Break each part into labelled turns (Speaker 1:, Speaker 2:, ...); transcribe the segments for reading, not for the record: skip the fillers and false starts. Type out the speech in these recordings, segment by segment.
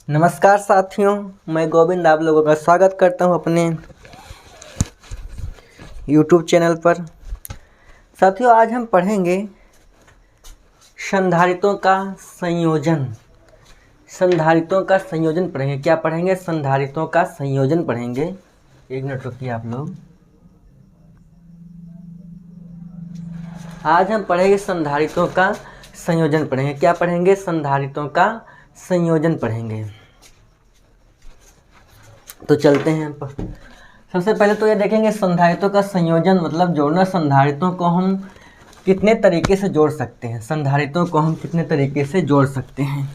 Speaker 1: नमस्कार साथियों, मैं गोविंद आप लोगों का स्वागत करता हूं अपने YouTube चैनल पर। साथियों, आज हम पढ़ेंगे संधारित्रों का संयोजन। संधारित्रों का संयोजन पढ़ेंगे। क्या पढ़ेंगे? संधारित्रों का संयोजन पढ़ेंगे। एक मिनट रुकिए आप लोग। आज हम पढ़ेंगे संधारित्रों का संयोजन पढ़ेंगे। क्या पढ़ेंगे? संधारित्रों का संयोजन पढ़ेंगे। तो चलते हैं। सबसे पहले तो ये देखेंगे संधारित्रों का संयोजन मतलब जोड़ना। संधारित्रों को हम कितने तरीके से जोड़ सकते हैं? संधारित्रों को हम कितने तरीके से जोड़ सकते हैं?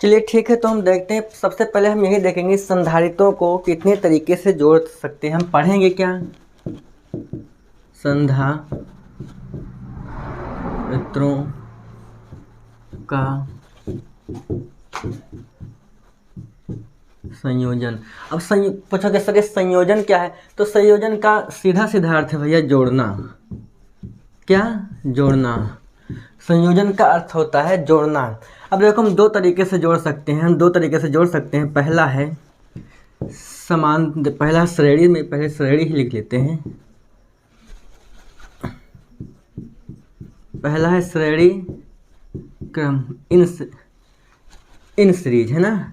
Speaker 1: चलिए ठीक है, तो हम देखते हैं। सबसे पहले हम यही देखेंगे संधारित्रों को कितने तरीके से जोड़ सकते हैं। हम पढ़ेंगे क्या? संधारित्रों का संयोजन। अब पूछोगे सर ये संयोजन क्या है? तो संयोजन का सीधा सीधा अर्थ है भैया जोड़ना। क्या? जोड़ना। संयोजन का अर्थ होता है जोड़ना। अब देखो हम दो तरीके से जोड़ सकते हैं। पहला है समान, पहला श्रेणी में, पहले श्रेणी ही लिख लेते हैं। पहला है श्रेणी क्रम, इन सीरीज है ना।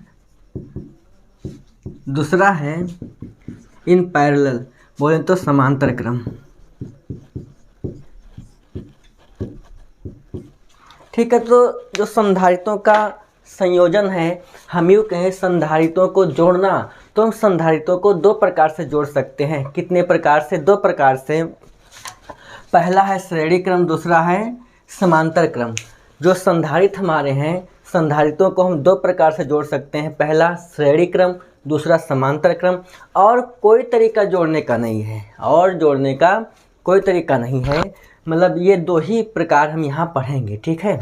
Speaker 1: दूसरा है इन पैरेलल, बोले तो समांतर क्रम। ठीक है, तो जो संधारित्रों का संयोजन है, हम यूँ कहें संधारित्रों को जोड़ना, तो हम संधारित्रों को दो प्रकार से जोड़ सकते हैं। कितने प्रकार से? दो प्रकार से। पहला है श्रेणी क्रम, दूसरा है समांतर क्रम। जो संधारित्र हमारे हैं, संधारित्रों को हम दो प्रकार से जोड़ सकते हैं। पहला श्रेणी क्रम, दूसरा समांतर क्रम। और कोई तरीका जोड़ने का नहीं है, और जोड़ने का कोई तरीका नहीं है। मतलब ये दो ही प्रकार हम यहाँ पढ़ेंगे। ठीक है,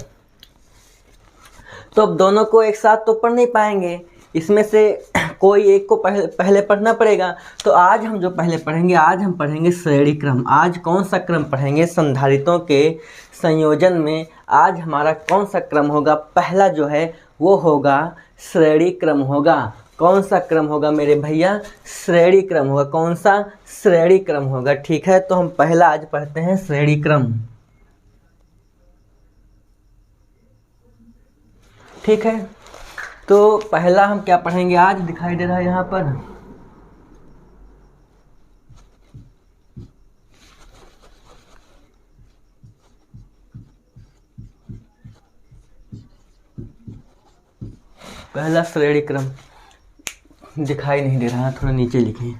Speaker 1: तो अब दोनों को एक साथ तो पढ़ नहीं पाएंगे, इसमें से कोई एक को पहले पढ़ना पड़ेगा। तो आज हम जो पहले पढ़ेंगे, आज हम पढ़ेंगे श्रेणी क्रम। आज कौन सा क्रम पढ़ेंगे संधारित्रों के संयोजन में? आज हमारा कौन सा क्रम होगा? पहला जो है वो होगा श्रेणी क्रम होगा। कौन सा क्रम होगा मेरे भैया? श्रेणी क्रम होगा। कौन सा? श्रेणी क्रम होगा। ठीक है, तो हम पहला आज पढ़ते हैं श्रेणी क्रम। ठीक है, तो पहला हम क्या पढ़ेंगे आज? दिखाई दे रहा है यहाँ पर। पहला श्रेणी क्रम दिखाई नहीं दे रहा, थोड़ा नीचे लिखें।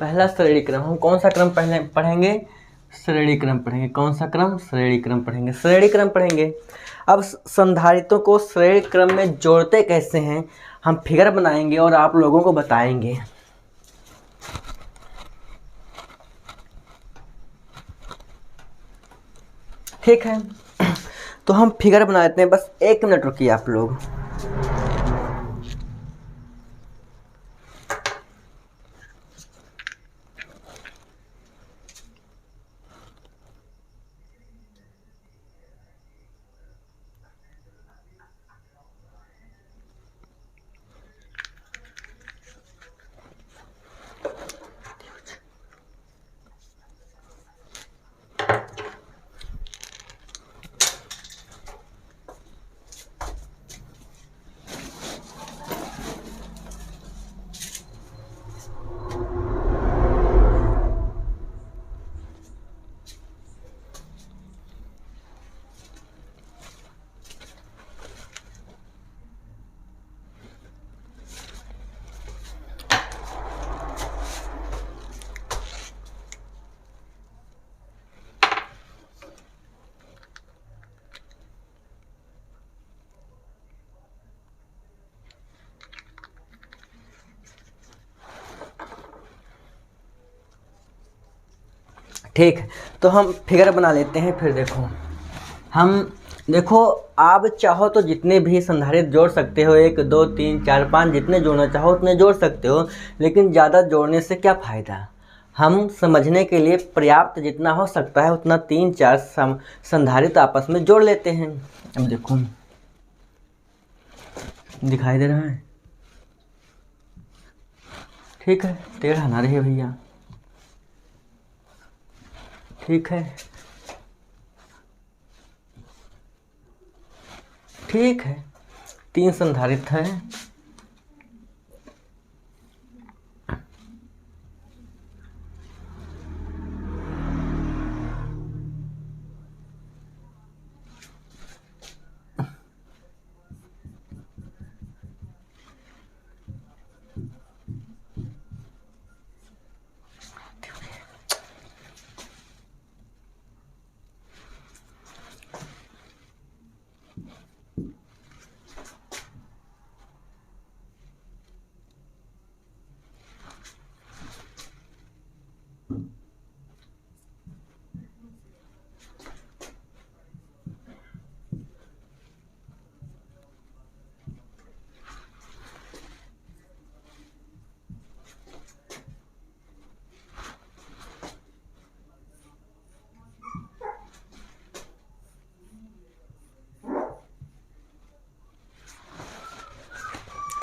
Speaker 1: पहला श्रेणी क्रम। हम कौन सा क्रम पहले पढ़ेंगे? श्रेणी क्रम पढ़ेंगे। कौन सा क्रम? श्रेणी क्रम पढ़ेंगे। श्रेणी क्रम पढ़ेंगे। अब संधारित्रों को श्रेणी क्रम में जोड़ते कैसे हैं, हम फिगर बनाएंगे और आप लोगों को बताएंगे। ठीक है, तो हम फिगर बना देते हैं। बस एक मिनट रुकिए आप लोग। ठीक है, तो हम फिगर बना लेते हैं। फिर देखो आप चाहो तो जितने भी संधारित्र जोड़ सकते हो, 1 2 3 4 5 जितने जोड़ना चाहो उतने जोड़ सकते हो, लेकिन ज़्यादा जोड़ने से क्या फ़ायदा। हम समझने के लिए पर्याप्त जितना हो सकता है उतना 3-4 संधारित्र आपस में जोड़ लेते हैं। अब देखो दिखाई दे रहा है, ठीक है, टेढ़ा ना रहे भैया, ठीक है, ठीक है। 3 संधारित्र है,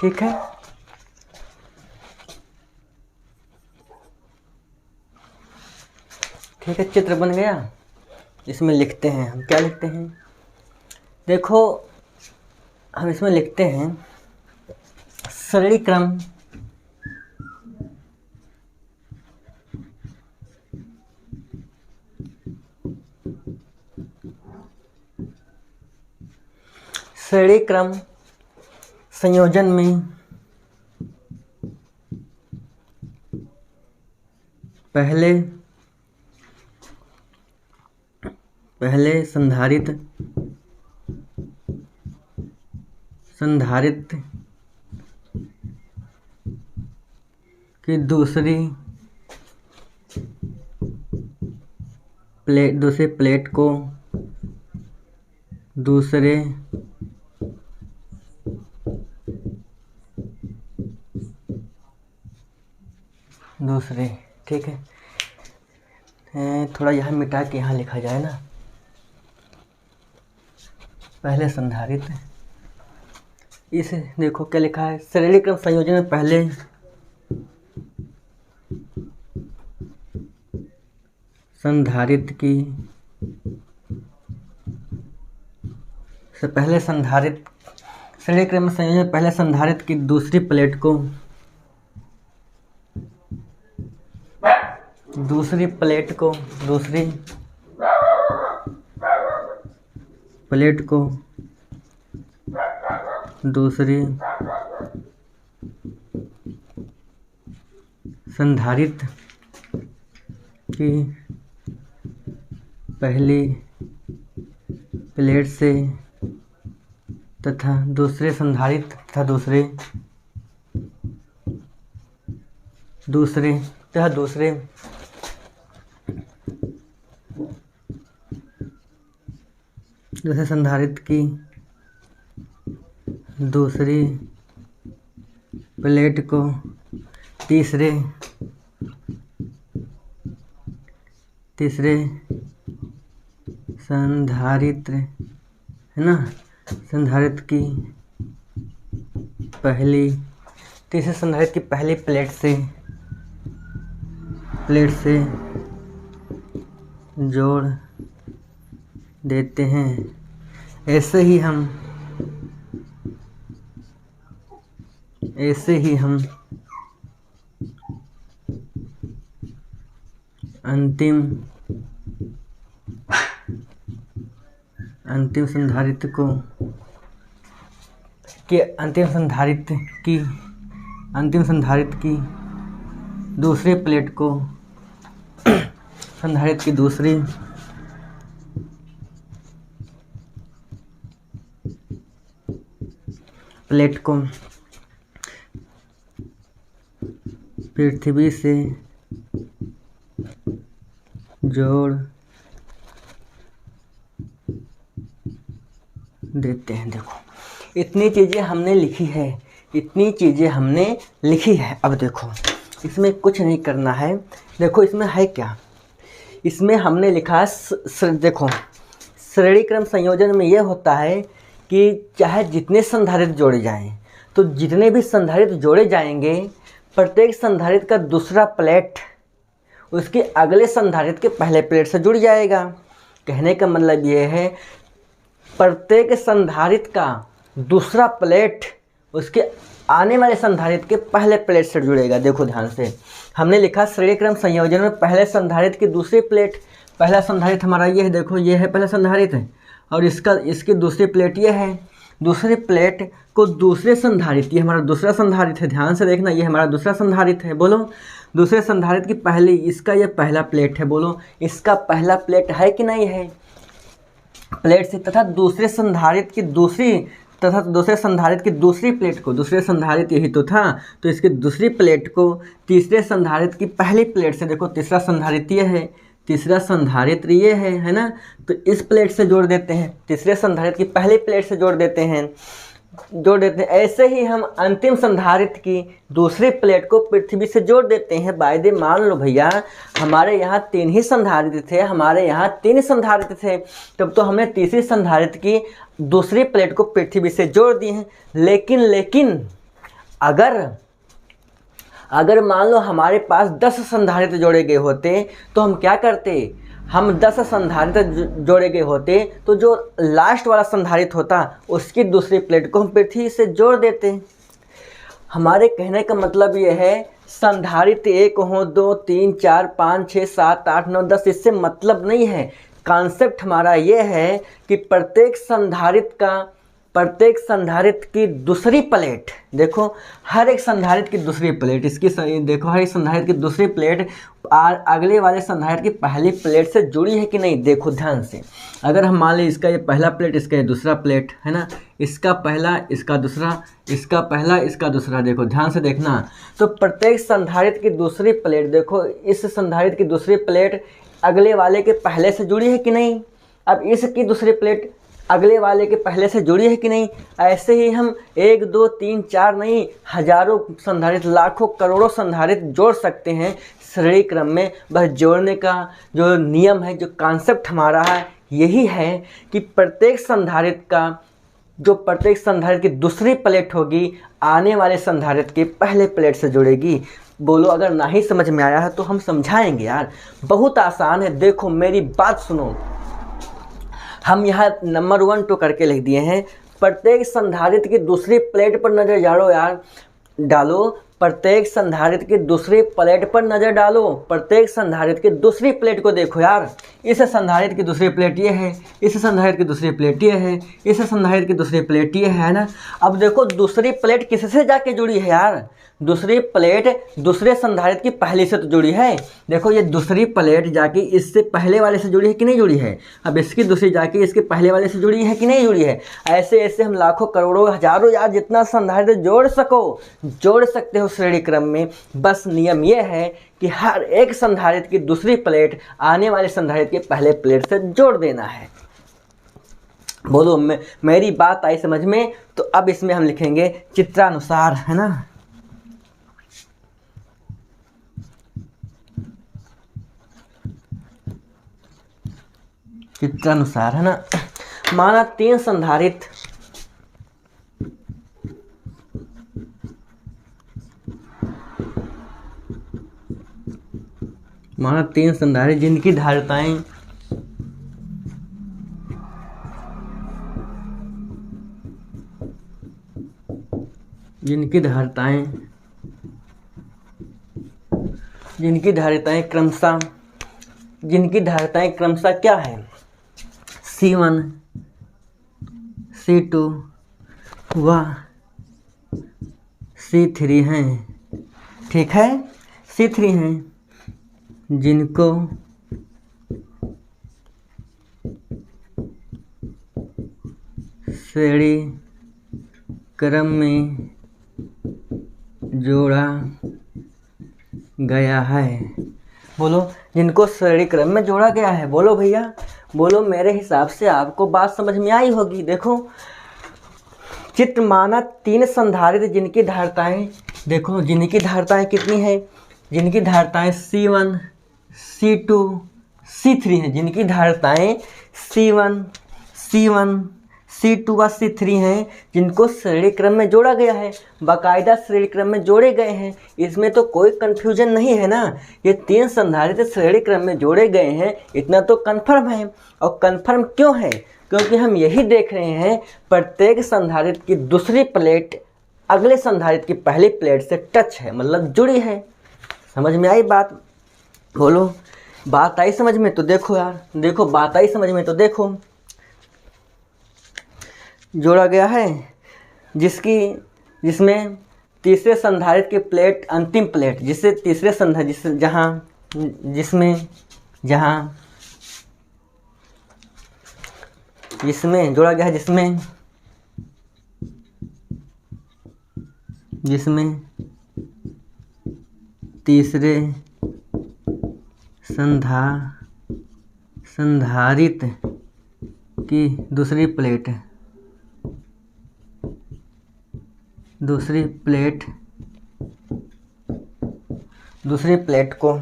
Speaker 1: ठीक है। ठीक है, चित्र बन गया। इसमें लिखते हैं, हम क्या लिखते हैं, देखो हम इसमें लिखते हैं श्रेणी क्रम संयोजन में पहले संधारित्र की दूसरी प्लेट को दूसरे ठीक है, थोड़ा यहाँ मिटा के यहाँ लिखा जाए ना, पहले संधारित्र, इसे देखो क्या लिखा है, श्रेणी क्रम संयोजन में पहले संधारित्र श्रेणी क्रम संयोजन में पहले संधारित्र की दूसरी प्लेट को दूसरी प्लेट को दूसरी संधारित्र की पहली प्लेट से तथा दूसरे संधारित्र तथा दूसरे संधारित्र की दूसरी प्लेट को तीसरे संधारित्र है ना, संधारित्र की पहली प्लेट से जोड़ देते हैं। ऐसे ही हम अंतिम संधारित्र की दूसरी प्लेट को संधारित्र की दूसरी प्लेट को पृथ्वी से जोड़ देते हैं। देखो इतनी चीज़ें हमने लिखी है, इतनी चीज़ें हमने लिखी है। अब देखो इसमें कुछ नहीं करना है। देखो इसमें है क्या, इसमें हमने लिखा देखो श्रेणी क्रम संयोजन में यह होता है कि चाहे जितने संधारित्र जोड़े जाएं, तो जितने भी संधारित्र जोड़े जाएंगे, प्रत्येक संधारित्र का दूसरा प्लेट उसके अगले संधारित्र के पहले प्लेट से जुड़ जाएगा। कहने का मतलब ये है प्रत्येक संधारित्र का दूसरा प्लेट उसके आने वाले संधारित्र के पहले प्लेट से जुड़ेगा। देखो ध्यान से हमने लिखा श्रेणी क्रम संयोजन में पहले संधारित्र की दूसरी प्लेट, पहला संधारित्र हमारा ये है, देखो ये है पहला संधारित्र है, और इसकी दूसरी प्लेट ये है। दूसरी प्लेट को दूसरे संधारित्र, ये हमारा दूसरा संधारित्र है, ध्यान से देखना, ये हमारा दूसरा संधारित्र है। बोलो दूसरे संधारित्र की पहली, इसका ये पहला प्लेट है, बोलो इसका पहला प्लेट है कि नहीं है प्लेट से, तथा दूसरे संधारित्र की दूसरी प्लेट को, दूसरे संधारित्र यही तो था, तो इसकी दूसरी प्लेट को तीसरे संधारित्र की पहली प्लेट से, देखो तीसरा संधारित्र ये है, तीसरा संधारित्र ये है ना, तो इस प्लेट से जोड़ देते हैं, तीसरे संधारित्र की पहली प्लेट से जोड़ देते हैं। ऐसे ही हम अंतिम संधारित्र की दूसरी प्लेट को पृथ्वी से जोड़ देते हैं। वायदे मान लो भैया हमारे यहाँ 3 ही संधारित्र थे, हमारे यहाँ 3 संधारित्र थे, तब तो हमने तीसरी संधारित्र की दूसरी प्लेट को पृथ्वी से जोड़ दिए हैं। लेकिन अगर मान लो हमारे पास 10 संधारित्र जोड़े गए होते, तो हम क्या करते, हम 10 संधारित्र जोड़े गए होते, तो जो लास्ट वाला संधारित्र होता उसकी दूसरी प्लेट को हम पृथ्वी से जोड़ देते। हमारे कहने का मतलब ये है संधारित्र 1 हो, 2, 3, 4, 5, 6, 7, 8, 9, 10, इससे मतलब नहीं है। कॉन्सेप्ट हमारा ये है कि प्रत्येक संधारित्र की दूसरी प्लेट, देखो हर एक संधारित्र की दूसरी प्लेट, इसकी देखो हर एक संधारित्र की दूसरी प्लेट अगले वाले संधारित्र की पहली प्लेट से जुड़ी है कि नहीं। देखो ध्यान से, अगर हम मान लें इसका ये पहला प्लेट, इसका ये दूसरा प्लेट है ना, इसका पहला, इसका दूसरा, इसका पहला, इसका दूसरा, देखो ध्यान से देखना, तो प्रत्येक संधारित्र की दूसरी प्लेट, देखो इस संधारित्र की दूसरी प्लेट अगले वाले के पहले से जुड़ी है कि नहीं। अब इसकी दूसरी प्लेट अगले वाले के पहले से जुड़ी है कि नहीं। ऐसे ही हम 1, 2, 3, 4 नहीं, हजारों संधारित्र, लाखों, करोड़ों संधारित्र जोड़ सकते हैं श्रेणी क्रम में। बस जोड़ने का जो नियम है, जो कॉन्सेप्ट हमारा है, यही है कि प्रत्येक संधारित्र की दूसरी प्लेट होगी आने वाले संधारित्र के पहले प्लेट से जुड़ेगी। बोलो अगर नहीं समझ में आया है तो हम समझाएंगे यार, बहुत आसान है। देखो मेरी बात सुनो, हम यहाँ नंबर 1 2 करके लिख दिए हैं। प्रत्येक संधारित्र की दूसरी प्लेट पर नज़र डालो, प्रत्येक संधारित्र की दूसरी प्लेट पर नज़र डालो। प्रत्येक संधारित्र की दूसरी प्लेट को देखो यार, इस संधारित्र की दूसरी प्लेट ये है, इस संधारित्र की दूसरी प्लेट ये है, इस संधारित्र की दूसरी प्लेट ये है ना। अब देखो दूसरी प्लेट किससे जाके जुड़ी है यार, दूसरी प्लेट दूसरे संधारित्र की पहली से तो जुड़ी है। देखो ये दूसरी प्लेट जाके इससे पहले वाले से जुड़ी है कि नहीं जुड़ी है। अब इसकी दूसरी जाके इसके पहले वाले से जुड़ी है कि नहीं जुड़ी है। ऐसे हम लाखों, करोड़ों, हजारों, यार जितना संधारित्र जोड़ सकते हो श्रेणी क्रम में। बस नियम ये है कि हर एक संधारित्र की दूसरी प्लेट आने वाले संधारित्र के पहले प्लेट से जोड़ देना है। बोलो मेरी बात आई समझ में। तो अब इसमें हम लिखेंगे चित्रानुसार, है ना। चित्रानुसार, है ना। माना 3 संधारित्र, जिनकी धारिताएं क्रमशः क्या है, C1, C2 व C3 हैं। ठीक है, C3 हैं जिनको श्रेणी क्रम में जोड़ा गया है। बोलो, जिनको श्रेणी क्रम में जोड़ा गया है। बोलो भैया, बोलो। मेरे हिसाब से आपको बात समझ में आई होगी। देखो, चित्र माना 3 संधारित्र जिनकी धारिताएं, देखो जिनकी धारिताएं कितनी है, जिनकी धारिताएं C1 C2 C3 हैं, जिनकी धारिताएं C1 C2 व C3 हैं, जिनको श्रेणी क्रम में जोड़ा गया है, बाकायदा श्रेणी क्रम में जोड़े गए हैं। इसमें तो कोई कन्फ्यूजन नहीं है ना। ये 3 संधारित्र श्रेणी क्रम में जोड़े गए हैं, इतना तो कन्फर्म है। और कन्फर्म क्यों है? क्योंकि हम यही देख रहे हैं प्रत्येक संधारित्र की दूसरी प्लेट अगले संधारित्र की पहली प्लेट से टच है, मतलब जुड़ी है। समझ में आई बात? बोलो, बात आई समझ में? तो देखो यार, देखो बात आई समझ में तो देखो, जोड़ा गया है जिसमें तीसरे संधारित्र की प्लेट अंतिम प्लेट, जिससे तीसरे संधारित्र जिसमें जोड़ा गया है, जिसमें तीसरे संधारित्र की दूसरी प्लेट को, है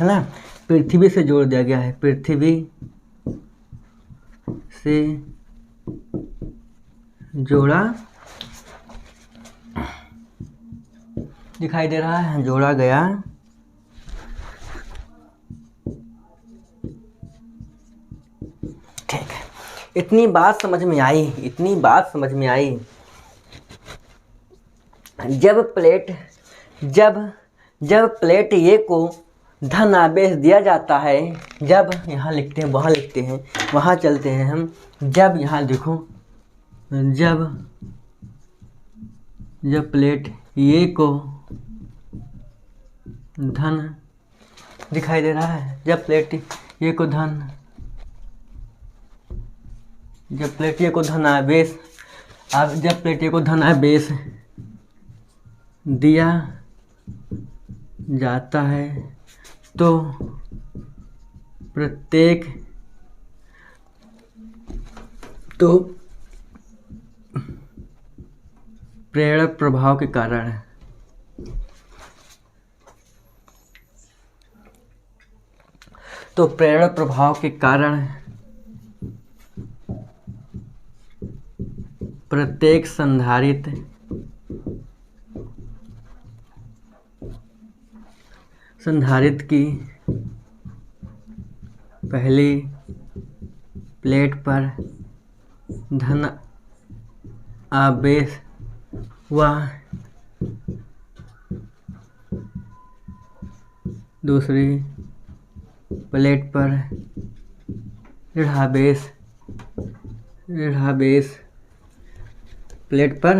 Speaker 1: ना, पृथ्वी से जोड़ दिया गया है। पृथ्वी से जोड़ा दिखाई दे रहा है, जोड़ा गया। ठीक है, इतनी बात समझ में आई। जब प्लेट ए को धन आवेश दिया जाता है, जब यहाँ लिखते हैं, वहाँ लिखते हैं, वहाँ चलते हैं हम। जब यहाँ देखो, जब प्लेट ए को धन दिखाई दे रहा है, जब प्लेट ए को धन आवेश दिया जाता है तो प्रेरक प्रभाव के कारण प्रत्येक संधारित्र की पहली प्लेट पर धन आवेश व दूसरी प्लेट पर ऋणावेश प्लेट पर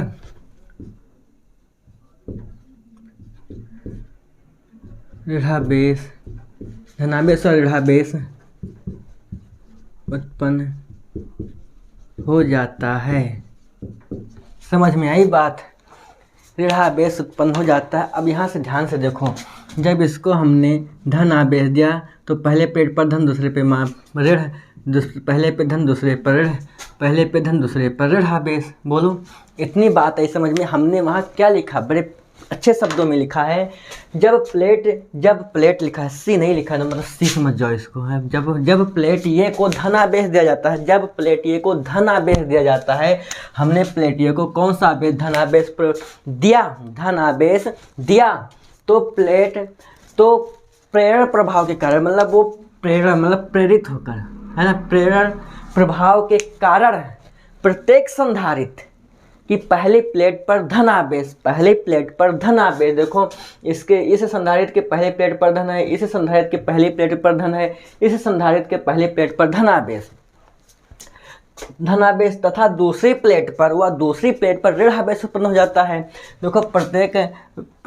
Speaker 1: धनावेश और ऋणावेश उत्पन्न हो जाता है। समझ में आई बात? ऋणावेश उत्पन्न हो जाता है। अब यहाँ से ध्यान से देखो, जब इसको हमने धन आवेश दिया तो पहले प्लेट पर धन, दूसरे पे ऋण, पहले पे धन, दूसरे पर ऋण, पहले पे धन, दूसरे पर ऋणावेश। बोलो, इतनी बात आई समझ में? हमने वहाँ क्या लिखा, बड़े अच्छे शब्दों में लिखा है। जब प्लेट लिखा है, सी नहीं लिखा है, मतलब सी समझ जाओ इसको है। जब प्लेट ए को धन आवेश दिया जाता है, हमने प्लेट ए को कौन सा आवेश, धन आवेश दिया, तो प्रेरण प्रभाव के कारण, मतलब वो प्रेरित होकर, है ना, प्रेरण प्रभाव के कारण प्रत्येक संधारित्र कि पहली प्लेट पर धन आवेश, देखो इस संधारित्र के पहले प्लेट पर धन है, इस संधारित्र के पहली प्लेट पर धन है, इस संधारित्र के पहली प्लेट पर धन आवेश तथा दूसरी प्लेट पर ऋण आवेश उत्पन्न हो जाता है। देखो, प्रत्येक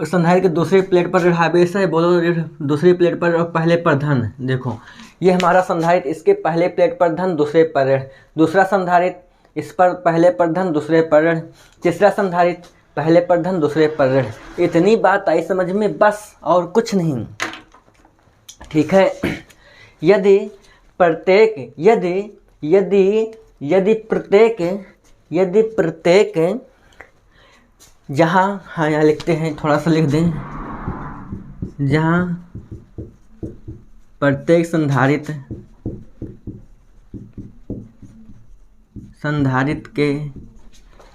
Speaker 1: संधारित्र की दूसरी प्लेट पर ऋण आवेश है। बोलो, दूसरी प्लेट पर और पहले पर धन। देखो, ये हमारा संधारित्र, इसके पहले प्लेट पर धन, दूसरे पर ऋण। दूसरा संधारित्र, इस पर पहले पर धन, दूसरे पर ऋण। तीसरा संधारित्र, पहले पर धन, दूसरे पर ऋण। इतनी बात आई समझ में, बस, और कुछ नहीं। ठीक है। यदि प्रत्येक यदि यदि यदि प्रत्येक यदि प्रत्येक जहाँ, हाँ यहाँ लिखते हैं, थोड़ा सा लिख दें, जहाँ प्रत्येक संधारित के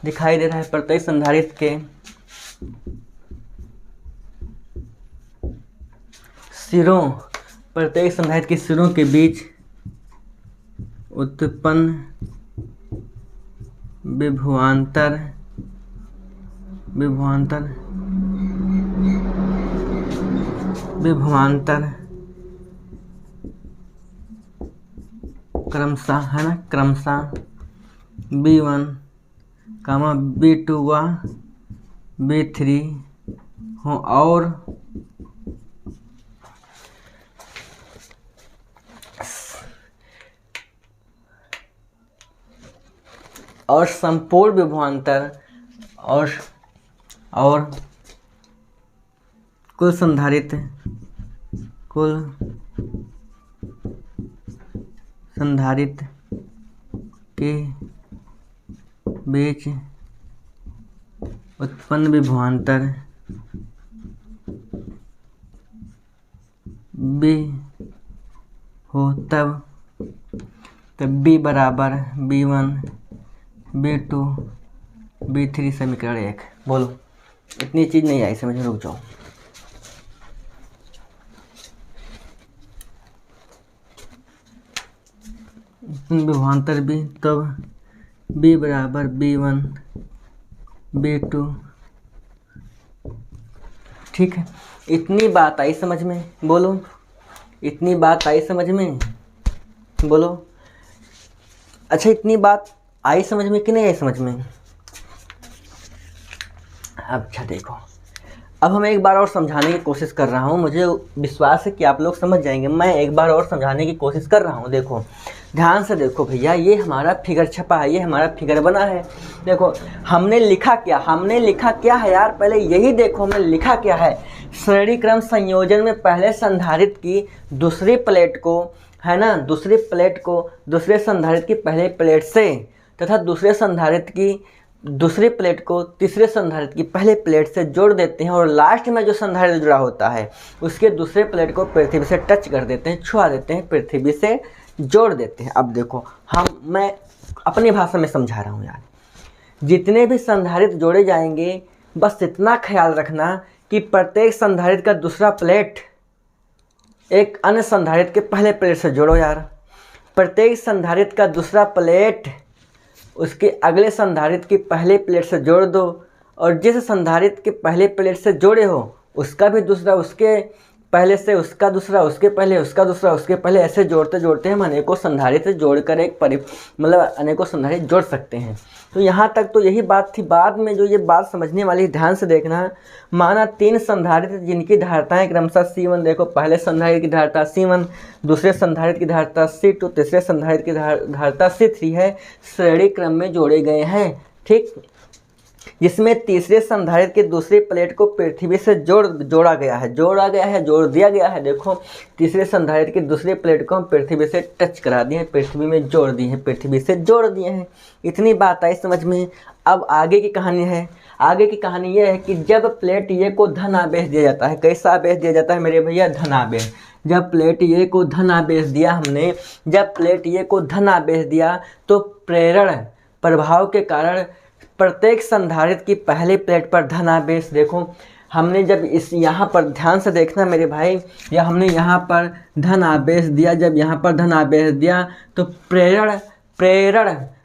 Speaker 1: दिखाई दे रहा है, प्रत्येक संधारित के सिरों, प्रत्येक संधारित के सिरों के बीच उत्पन्न विभवांतर क्रमशः, है ना, क्रमशः B1, B2 व B3 हो और संपूर्ण विभवांतर और कुल संधारित के बीच उत्पन्न विभवांतर B हो तब B बराबर B1 B2 B3 समीकरण 1। बोलो, इतनी चीज नहीं आई समझ में, रुक जाओ। विभवांतर B, तब B बराबर B1 B2, ठीक है। इतनी बात आई समझ में? बोलो, इतनी बात आई समझ में? बोलो। अच्छा, इतनी बात आई समझ में कि नहीं आई समझ में? अच्छा देखो, अब हम एक बार और समझाने की कोशिश कर रहा हूँ, मुझे विश्वास है कि आप लोग समझ जाएंगे। मैं एक बार और समझाने की कोशिश कर रहा हूँ। देखो ध्यान से देखो भैया, ये हमारा फिगर छपा है, ये हमारा फिगर बना है। देखो हमने लिखा क्या है यार, पहले यही देखो हमने लिखा क्या है। श्रेणी क्रम संयोजन में पहले संधारित की दूसरी प्लेट को, है ना, दूसरी प्लेट को दूसरे संधारित की पहले प्लेट से तथा दूसरे संधारित की दूसरी प्लेट को तीसरे संधारित की पहले प्लेट से जोड़ देते हैं और लास्ट में जो संधारित जुड़ा होता है उसके दूसरे प्लेट को पृथ्वी से टच कर देते हैं, छुआ देते हैं, पृथ्वी से जोड़ देते हैं। अब देखो मैं अपनी भाषा में समझा रहा हूँ यार। जितने भी संधारित जोड़े जाएंगे बस इतना ख्याल रखना कि प्रत्येक संधारित का दूसरा प्लेट एक अन्य संधारित के पहले प्लेट से जोड़ो यार। प्रत्येक संधारित का दूसरा प्लेट उसके अगले संधारित की पहले प्लेट से जोड़ दो और जिस संधारित के पहले प्लेट से जोड़े हो उसका भी दूसरा उसके पहले से, उसका दूसरा उसके पहले, उसका दूसरा उसके पहले, ऐसे जोड़ते जोड़ते हम अनेकों संधारित से जोड़कर एक मतलब अनेकों संधारित जोड़ सकते हैं। तो यहाँ तक तो यही बात थी। बाद में जो ये बात समझने वाली, ध्यान से देखना। माना 3 संधारित जिनकी धारिताएं क्रमशः C1, देखो पहले संधारित की धारिता C1, दूसरे संधारित की धारिता C2, तीसरे संधारित की धारिता C3 है, श्रेणी क्रम में जोड़े गए हैं, ठीक। जिसमें तीसरे संधारित के दूसरी प्लेट को पृथ्वी से जोड़ दिया गया है। देखो तीसरे संधारित की दूसरी प्लेट को हम पृथ्वी से टच करा दिए हैं, पृथ्वी में जोड़ दिए हैं, पृथ्वी से जोड़ दिए हैं। इतनी बात आई समझ में। अब आगे की कहानी है। आगे की कहानी ये है कि जब प्लेट ये को धन आवेश दिया जाता है, कैसा आवेश दिया जाता है मेरे भैया? धन आवेश। जब प्लेट ये को धन आवेश दिया हमने, जब प्लेट ये को धन आवेश दिया तो प्रेरण प्रभाव के कारण प्रत्येक संधारित की पहली प्लेट पर धनावेश, देखो हमने जब इस यहाँ पर ध्यान से देखना मेरे भाई, या हमने यहाँ पर धन आवेश दिया, जब यहाँ पर धन आवेश दिया तो प्रेरण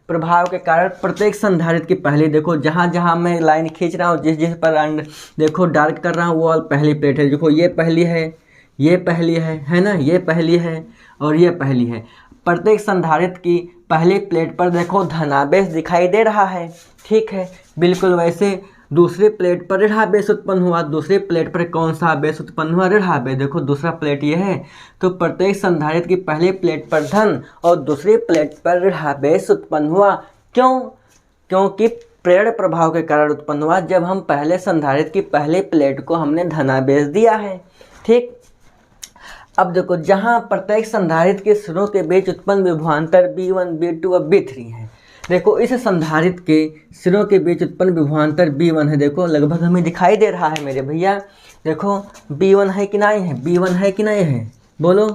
Speaker 1: प्रभाव के कारण प्रत्येक संधारित की पहली, देखो जहाँ जहाँ मैं लाइन खींच रहा हूँ, जिस पर देखो डार्क कर रहा हूँ वो पहली प्लेट है। देखो ये पहली है, ये पहली है ना, ये पहली है और ये पहली है। प्रत्येक संधारित की पहली प्लेट पर देखो धनावेश दिखाई दे रहा है, ठीक है। बिल्कुल वैसे दूसरी प्लेट पर ऋणावेश उत्पन्न हुआ। दूसरी प्लेट पर कौन सा आवेश उत्पन्न हुआ? ऋणावेश। देखो दूसरा प्लेट ये है, तो प्रत्येक संधारित की पहली प्लेट पर धन और दूसरी प्लेट पर ऋणावेश उत्पन्न हुआ। क्यों? क्योंकि प्रेरण प्रभाव के कारण उत्पन्न हुआ, जब हम पहले संधारित की पहली प्लेट को हमने धनावेश दिया है, ठीक। अब देखो, जहाँ प्रत्येक संधारित्र के सिरों के बीच उत्पन्न विभवांतर B1, B2 और B3 है। देखो इस संधारित्र के सिरों के बीच उत्पन्न विभवांतर B1 है, देखो लगभग हमें दिखाई दे रहा है मेरे भैया। देखो B1 है कि नहीं है, B1 है कि नहीं है, बोलो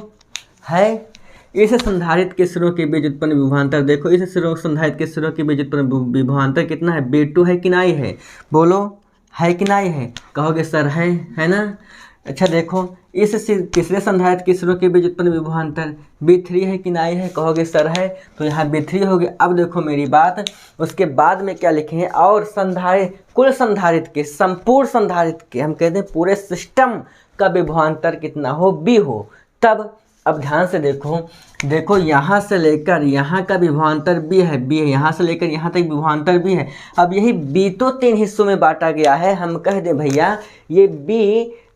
Speaker 1: है। इस संधारित्र के सिरों के बीच उत्पन्न विभवांतर, देखो इस संधारित्र के सिरों के बीच उत्पन्न विभवांतर कितना है, B2 है कि नहीं है, बोलो है कि नहीं है, कहोगे सर है ना। अच्छा देखो इस तीसरे संधारित्र के सिरों के बीच उत्पन्न विभवांतर B3 है कि नहीं है, कहोगे सर है, तो यहाँ B3 हो गया। अब देखो मेरी बात, उसके बाद में क्या लिखे हैं, और कुल संधारित्र के, संपूर्ण संधारित्र के, हम कहते हैं पूरे सिस्टम का विभवांतर कितना हो, B हो, तब। अब ध्यान से देखो यहाँ से लेकर यहाँ का विभवांतर B है, यहाँ से लेकर यहाँ तक विभवांतर B है। अब यही B तो 3 हिस्सों में बांटा गया है, हम कह दें भैया ये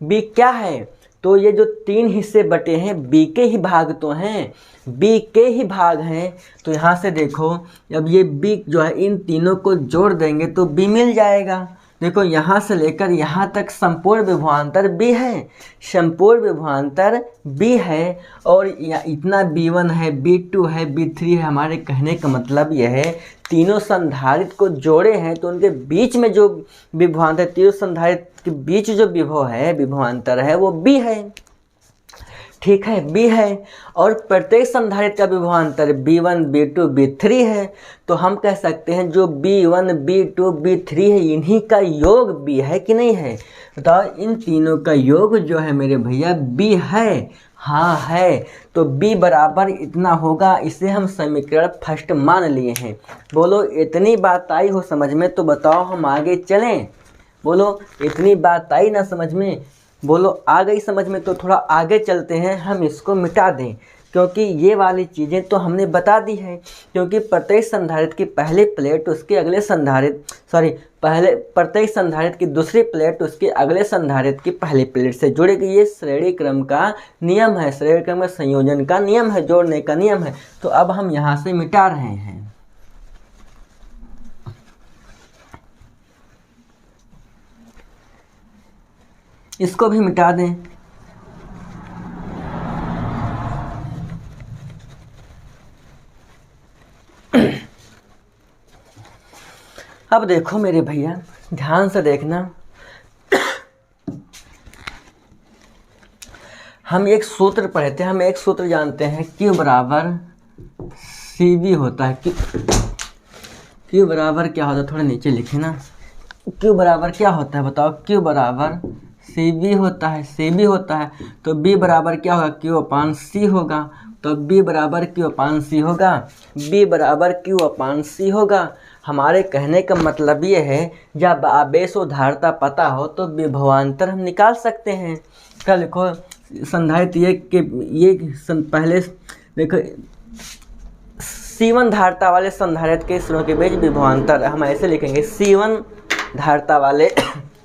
Speaker 1: B क्या है, तो ये जो 3 हिस्से बटे हैं B के ही भाग तो हैं, B के ही भाग हैं। तो यहाँ से देखो, अब ये B जो है, इन तीनों को जोड़ देंगे तो B मिल जाएगा। देखो यहाँ से लेकर यहाँ तक संपूर्ण विभवांतर B है, संपूर्ण विभवांतर B है, और इतना B1 है, B2 है, B3 है। हमारे कहने का मतलब यह है, तीनों संधारित्र को जोड़े हैं तो उनके बीच में जो विभवांतर, तीनों संधारित्र के बीच जो विभव है, विभवांतर है, वो B है, ठीक है, B है। और प्रत्येक संधारित्र का विभवांतर B1, B2, B3 है। तो हम कह सकते हैं जो B1, B2, B3 है, इन्हीं का योग B है कि नहीं है, बताओ। इन तीनों का योग जो है मेरे भैया B है, हाँ है। तो B बराबर इतना होगा, इसे हम समीकरण फर्स्ट मान लिए हैं। बोलो इतनी बात आई हो समझ में, तो बताओ हम आगे चलें, बोलो इतनी बात आई ना समझ में, बोलो आ गई समझ में, तो थोड़ा आगे चलते हैं, हम इसको मिटा दें, क्योंकि ये वाली चीज़ें तो हमने बता दी है। क्योंकि प्रत्येक संधारित्र की पहली प्लेट उसके अगले प्रत्येक संधारित्र की दूसरी प्लेट उसके अगले संधारित्र की पहली प्लेट से जुड़ेगी। ये श्रेणी क्रम का नियम है, श्रेणी क्रम में संयोजन का नियम है, जोड़ने का नियम है। तो अब हम यहाँ से मिटा रहे हैं, इसको भी मिटा दें। अब देखो मेरे भैया, ध्यान से देखना, हम एक सूत्र पढ़ते हैं, हम एक सूत्र जानते हैं, Q बराबर CV होता है। Q बराबर क्या होता है, थोड़ा नीचे लिखे ना, Q बराबर क्या होता है बताओ, Q बराबर CV होता है, CV होता है। तो B बराबर क्या होगा, Q/C होगा। तो B बराबर Q/C होगा, B बराबर Q/C होगा। हमारे कहने का मतलब ये है, जब आवेश और धारिता पता हो तो विभवांतर हम निकाल सकते हैं। क्या लिखो, संधारित्र पहले देखो, C1 धारिता वाले संधारित्र के सिरों के बीच विभवांतर हम ऐसे लिखेंगे, C1 धारिता वाले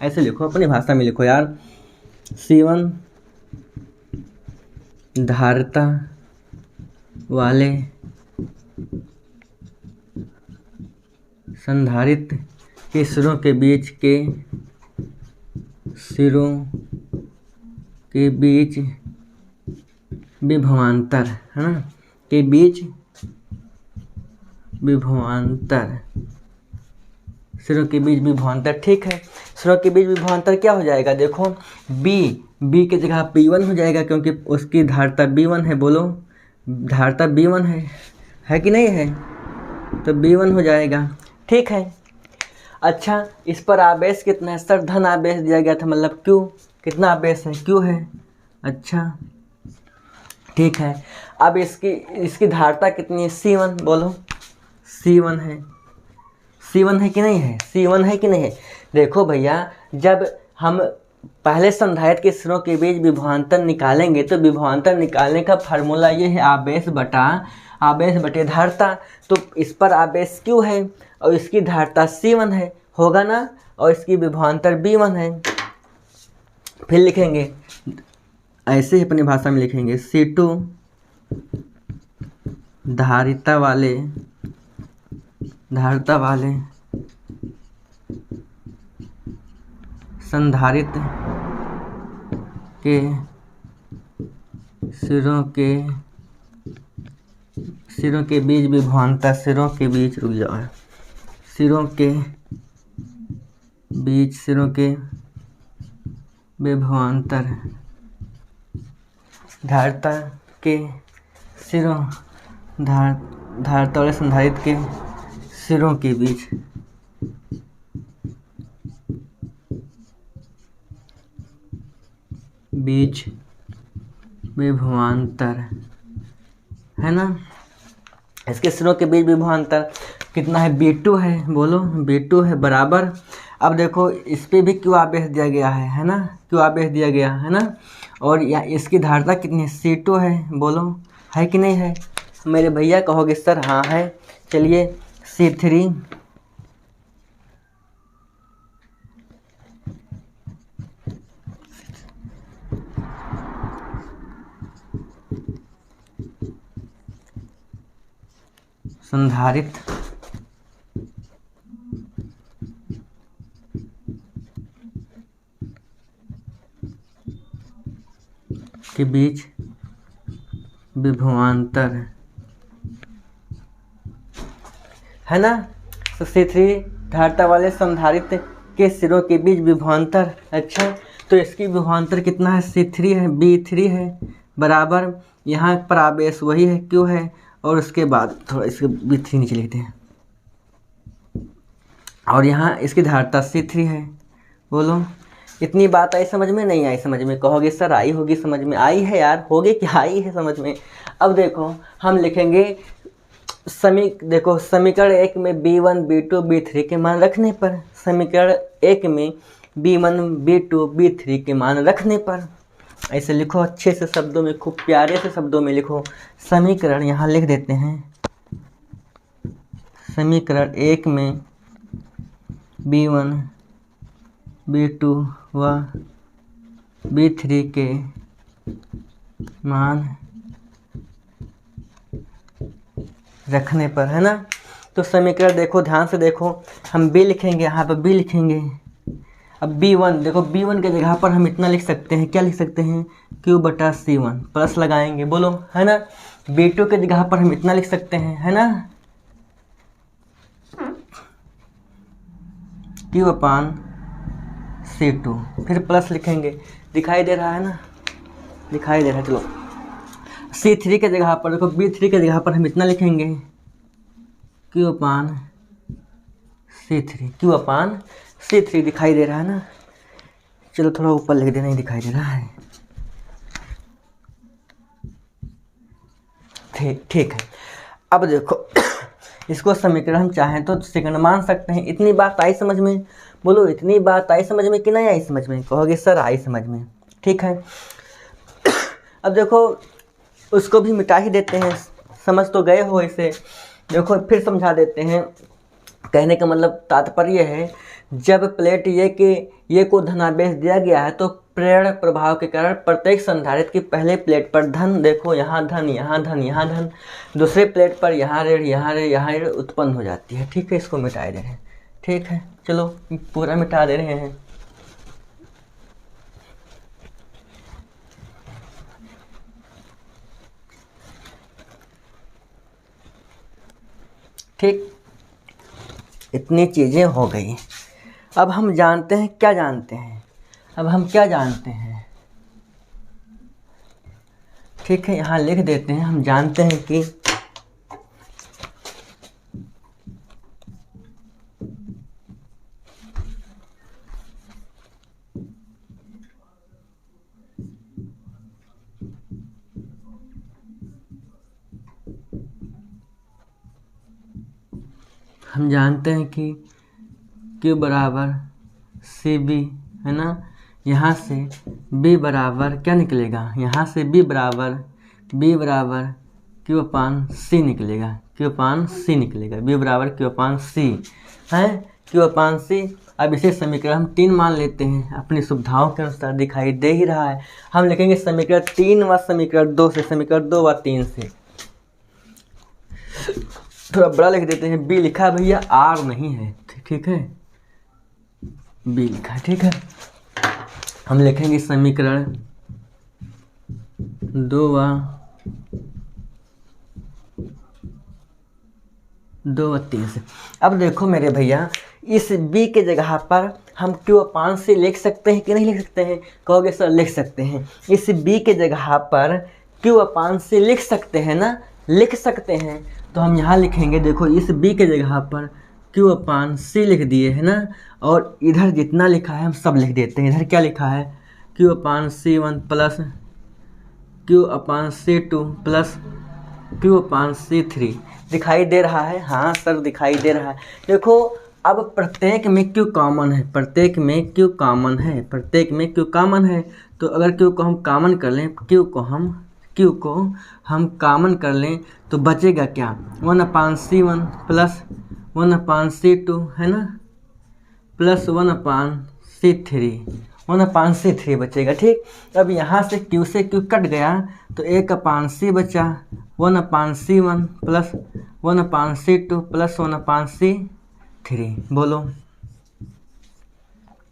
Speaker 1: ऐसे लिखो, अपनी भाषा में लिखो यार, C1 धारिता वाले संधारित्र के सिरों के बीच विभवांतर है ना, के बीच विभवांतर, सिरों के बीच विभवांतर, ठीक है। सिरों के बीच विभवांतर क्या हो जाएगा, देखो B की जगह P1 हो जाएगा, क्योंकि उसकी धारिता B1 है। बोलो धारिता B1 है कि नहीं है, तो B1 हो जाएगा, ठीक है। अच्छा, इस पर आवेश कितना है सर, धन आवेश दिया गया था, मतलब Q, कितना आवेश है, Q है। अच्छा ठीक है। अब इसकी धारिता कितनी है, C1, बोलो C1 है, C1 है कि नहीं है, C1 है कि नहीं है। देखो भैया, जब हम पहले संधारित्र के सिरों के बीच विभवांतर निकालेंगे तो विभवांतर निकालने का फार्मूला ये है, आवेश बटे धारिता। तो इस पर आवेश Q है और इसकी धारिता C1 है, होगा ना, और इसकी विभवांतर B1 है। फिर लिखेंगे ऐसे ही अपनी भाषा में लिखेंगे, C2 धारिता वाले संधारित्र के सिरों के बीच विभवांतर, सिरों के बीच, रुक जाओ, सिरों के बीच, सिरों के विभवांतर, धारता के सिरों, धारता वाले संधारित्र के सिरों के बीच विभवांतर है ना। इसके सिरों के बीच विभवांतर कितना है, B2 है, बोलो B2 है बराबर। अब देखो इस पे भी क्यू आवेश दिया गया है ना, क्यू आवेश दिया गया है ना। और या इसकी धारता कितनी है, C2 है, बोलो है कि नहीं है मेरे भैया, कहोगे सर हाँ है। चलिए C3 संधारित्र के बीच विभवांतर है ना। तो C3 धारता वाले संधारित्र के सिरों के बीच विभवांतर। अच्छा, तो इसकी विभवांतर कितना है, C3 है, B3 है बराबर। यहाँ पर आवेश वही है, क्यों है, और उसके बाद थोड़ा इसके B3 नीचे लिखते हैं, और यहाँ इसकी धारता C3 है। बोलो इतनी बात आई समझ में, नहीं आई समझ में, कहोगे सर आई होगी समझ में, आई है यार, होगी क्या, आई है समझ में। अब देखो हम लिखेंगे देखो समीकरण 1 में B1 B2 B3 के मान रखने पर, समीकरण 1 में B1 B2 B3 के मान रखने पर ऐसे लिखो, अच्छे से शब्दों में, खूब प्यारे से शब्दों में लिखो। समीकरण यहाँ लिख देते हैं, समीकरण 1 में B1 B2 व B3 के मान रखने पर, है ना। तो समीकरण देखो ध्यान से देखो, हम B लिखेंगे, यहाँ पर B लिखेंगे। अब B1 देखो, B1 के जगह पर हम इतना लिख सकते हैं, क्या लिख सकते हैं, Q/C1 प्लस लगाएंगे, बोलो है ना। B2 के जगह पर हम इतना लिख सकते हैं, है ना, Q/C2, फिर प्लस लिखेंगे, दिखाई दे रहा है ना, दिखाई दे रहा है। चलो C3 के जगह पर देखो, B3 के जगह पर हम इतना लिखेंगे, Q/C3 दिखाई दे रहा है ना। चलो थोड़ा ऊपर लिख देना, नहीं दिखाई दे रहा है, ठीक है। अब देखो इसको समीकरण हम चाहें तो सेकंड मान सकते हैं। इतनी बात आई समझ में, बोलो इतनी बात आई समझ में कि नहीं आई समझ में, कहोगे सर आई समझ में, ठीक है। अब देखो उसको भी मिटा ही देते हैं, समझ तो गए हो इसे, देखो फिर समझा देते हैं। कहने का मतलब तात्पर्य है, जब प्लेट ये को धनावेश दिया गया है तो प्रेरण प्रभाव के कारण प्रत्येक संधारित्र की पहले प्लेट पर धन, देखो यहाँ धन, यहाँ धन, यहाँ धन, दूसरे प्लेट पर यहाँ ऋण, यहाँ ऋण, यहाँ ऋण उत्पन्न हो जाती है, ठीक है। इसको मिटा दे रहे हैं, ठीक है, चलो पूरा मिटा दे रहे हैं। ठीक, इतनी चीज़ें हो गई। अब हम जानते हैं, क्या जानते हैं, अब हम क्या जानते हैं, ठीक है, यहाँ लिख देते हैं। हम जानते हैं कि Q बराबर CB है ना। यहाँ से B बराबर क्या निकलेगा, यहाँ से B बराबर Q/C निकलेगा, Q/C निकलेगा, B बराबर Q/C है, Q/C। अब इसे समीकरण हम 3 मान लेते हैं, अपनी सुविधाओं के अनुसार, दिखाई दे ही रहा है। हम लिखेंगे समीकरण 3 व समीकरण 2 से, समीकरण 2 व 3 से। थोड़ा बड़ा लिख देते हैं, B लिखा है भैया, R नहीं है, ठीक है, B लिखा है, ठीक है। हम लिखेंगे समीकरण 2 व 3 से। अब देखो मेरे भैया, इस b के जगह पर हम q/c लिख सकते हैं कि नहीं लिख सकते हैं? कहोगे सर लिख सकते हैं। इस b के जगह पर q/c लिख सकते हैं ना, लिख सकते हैं। तो हम यहाँ लिखेंगे, देखो इस b के जगह पर q/c लिख दिए है ना, और इधर जितना लिखा है हम सब लिख देते हैं। इधर क्या लिखा है? q/c1 plus q/c2 plus q/c3। दिखाई दे रहा है? हाँ सर दिखाई दे रहा है। देखो अब प्रत्येक में q कॉमन है, प्रत्येक में q कॉमन है, प्रत्येक में q कॉमन है। तो अगर q को हम कॉमन कर लें, q को हम कॉमन कर लें तो बचेगा क्या? 1/c1 प्लस 1/c2 है ना, प्लस 1/c3, 1/c3 बचेगा। ठीक, अब यहाँ से q कट गया तो 1/c बचा, 1/c1 plus 1/c2 plus 1/c3। बोलो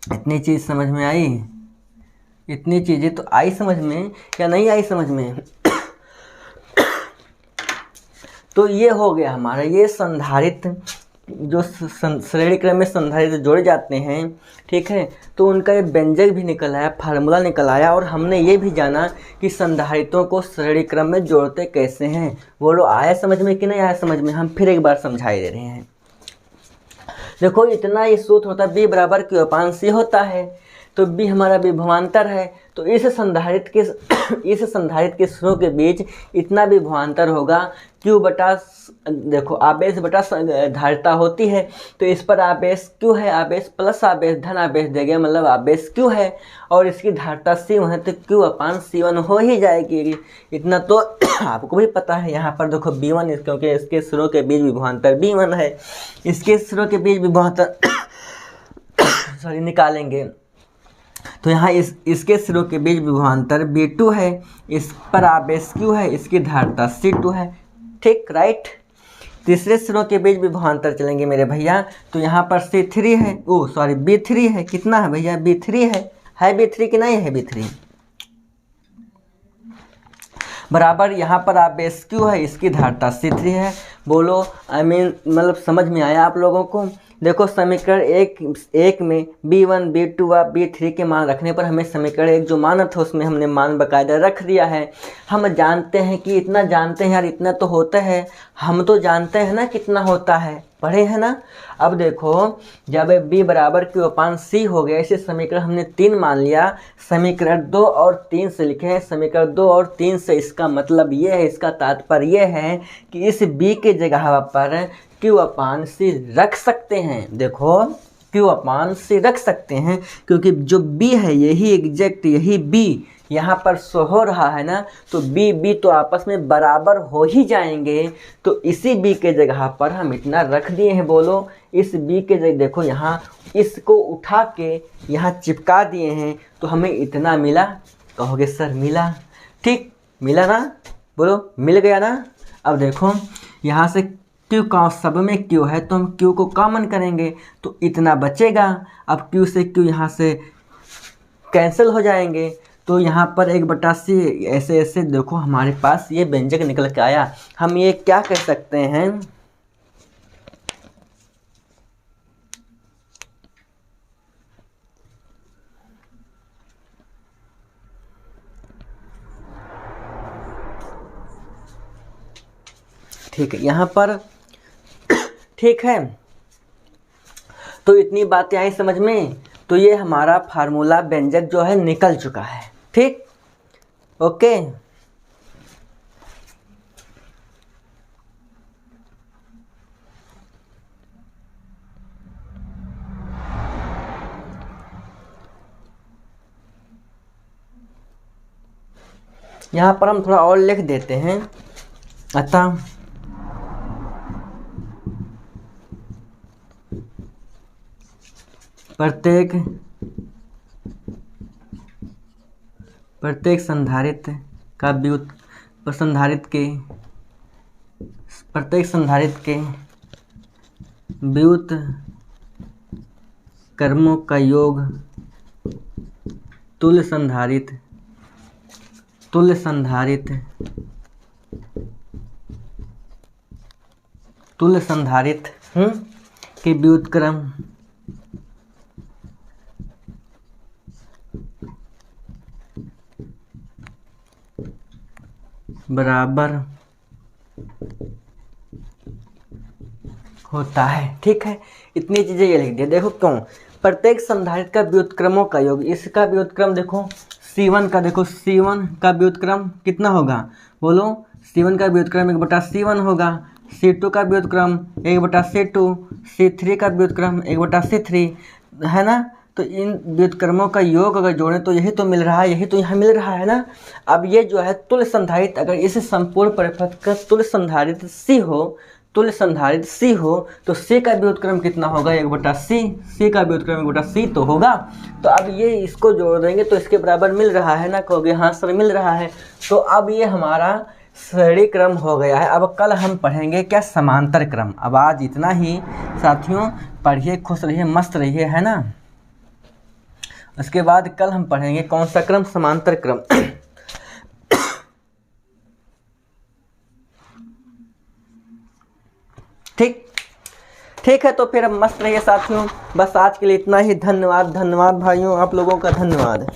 Speaker 1: इतनी चीज़ समझ में आई? इतनी चीज़ें तो आई समझ में या नहीं आई समझ में? तो ये हो गया हमारा, ये संधारित्र जो श्रेणी क्रम में संधारित्र जोड़े जाते हैं, ठीक है, तो उनका ये व्यंजक भी निकल आया, फार्मूला निकल आया, और हमने ये भी जाना कि संधारित्रों को श्रेणी क्रम में जोड़ते कैसे हैं। बोलो आया समझ में कि नहीं आया समझ में? हम फिर एक बार समझाई दे रहे हैं। देखो इतना ही सूत्र होता है, b बराबर q/c होता है, तो b हमारा विभवांतर है। तो इस संधारित्र के सिरों के बीच इतना विभवांतर होगा q बटा, देखो आवेश बटा धारिता होती है, तो इस पर आवेश q है, आवेश प्लस आवेश धन आवेश देगा, मतलब आवेश q है, और इसकी धारिता c1 है, तो q/c1 हो ही जाएगी। इतना तो आपको भी पता है। यहाँ पर देखो b1, क्योंकि इसके सिरों के बीच विभवांतर b1 है, इसके सिरों के बीच विभवांतर सॉरी निकालेंगे, तो यहाँ इसके सिरों के बीच विभवांतर b2 है, इस पर आवेश q है, इसकी धारिता c2 है। ठीक, राइट। तीसरे सिरों के बीच विभवांतर चलेंगे मेरे भैया, तो यहाँ पर c3 है, b3 है। कितना है भैया? b3 है b3 कि नहीं है? b3 बराबर यहाँ पर आवेश q है, इसकी धारिता c3 है। बोलो मतलब समझ में आया आप लोगों को? देखो समीकरण एक में b1 b2 व b3 के मान रखने पर हमें समीकरण 1 जो मान था उसमें हमने मान बकायदा रख दिया है। हम जानते हैं कि इतना जानते हैं यार, इतना तो होता है, हम तो जानते हैं ना कितना होता है, पढ़े हैं ना। अब देखो जब b बराबर q/c हो गया, इसे समीकरण हमने 3 मान लिया, समीकरण 2 और 3 से लिखे हैं। समीकरण 2 और 3 से इसका मतलब ये है, इसका तात्पर्य ये है कि इस b के जगह पर q/c रख सकते हैं। देखो q/c रख सकते हैं, क्योंकि जो b है यही एग्जैक्ट यही b यहाँ पर शो हो रहा है ना, तो b तो आपस में बराबर हो ही जाएंगे। तो इसी b के जगह पर हम इतना रख दिए हैं। बोलो इस b के जगह, देखो यहाँ इसको उठा के यहाँ चिपका दिए हैं, तो हमें इतना मिला। कहोगे सर मिला? ठीक, मिला ना? बोलो मिल गया ना? अब देखो यहाँ से q का सब में q है, तो हम q को कॉमन करेंगे तो इतना बचेगा। अब q से q यहाँ से कैंसिल हो जाएंगे, तो यहाँ पर 1/c ऐसे ऐसे देखो हमारे पास ये व्यंजक निकल के आया। हम ये क्या कर सकते हैं? ठीक है, यहाँ पर ठीक है, तो इतनी बातें आई समझ में। तो ये हमारा फार्मूला व्यंजक जो है निकल चुका है। ठीक, ओके। यहाँ पर हम थोड़ा और लिख देते हैं। अतः प्रत्येक संधारित्र का प्रत्येक संधारित्र के व्युत कर्मों का योग तुल्य तुल्य संधारित्र के व्युत्क्रम बराबर होता है। ठीक है, इतनी चीजें ये लिख दिया। देखो क्यों, प्रत्येक संधारित्र का व्युत्क्रमों का योग, इसका व्युत्क्रम देखो C1 का, देखो C1 का व्युत्क्रम कितना होगा, बोलो C1 का व्युत्क्रम 1/C1 होगा, C2 का व्युत्क्रम 1/C2, C3 का व्युत्क्रम 1/C3 है ना। तो इन व्युत्क्रमों का योग अगर जोड़ें तो यही तो मिल रहा है, यही तो यहाँ मिल रहा है ना। अब ये जो है तुल्य संधारित्र, अगर इस संपूर्ण परिपथ का तुल्य संधारित्र C हो, तुल्य संधारित्र C हो, तो C का व्युत्क्रम कितना होगा, 1/C, C का व्युत्क्रम 1/C तो होगा। तो अब ये इसको जोड़ देंगे तो इसके बराबर मिल रहा है ना, कहोगे हाँ सर मिल रहा है। तो अब ये हमारा श्रेणी क्रम हो गया है। अब कल हम पढ़ेंगे क्या, समांतर क्रम। अब आज इतना ही साथियों, पढ़िए, खुश रहिए, मस्त रहिए, है ना। उसके बाद कल हम पढ़ेंगे कौन सा क्रम, समांतर क्रम। ठीक है, तो फिर अब मस्त रहिए साथियों। बस आज के लिए इतना ही। धन्यवाद भाइयों, आप लोगों का धन्यवाद।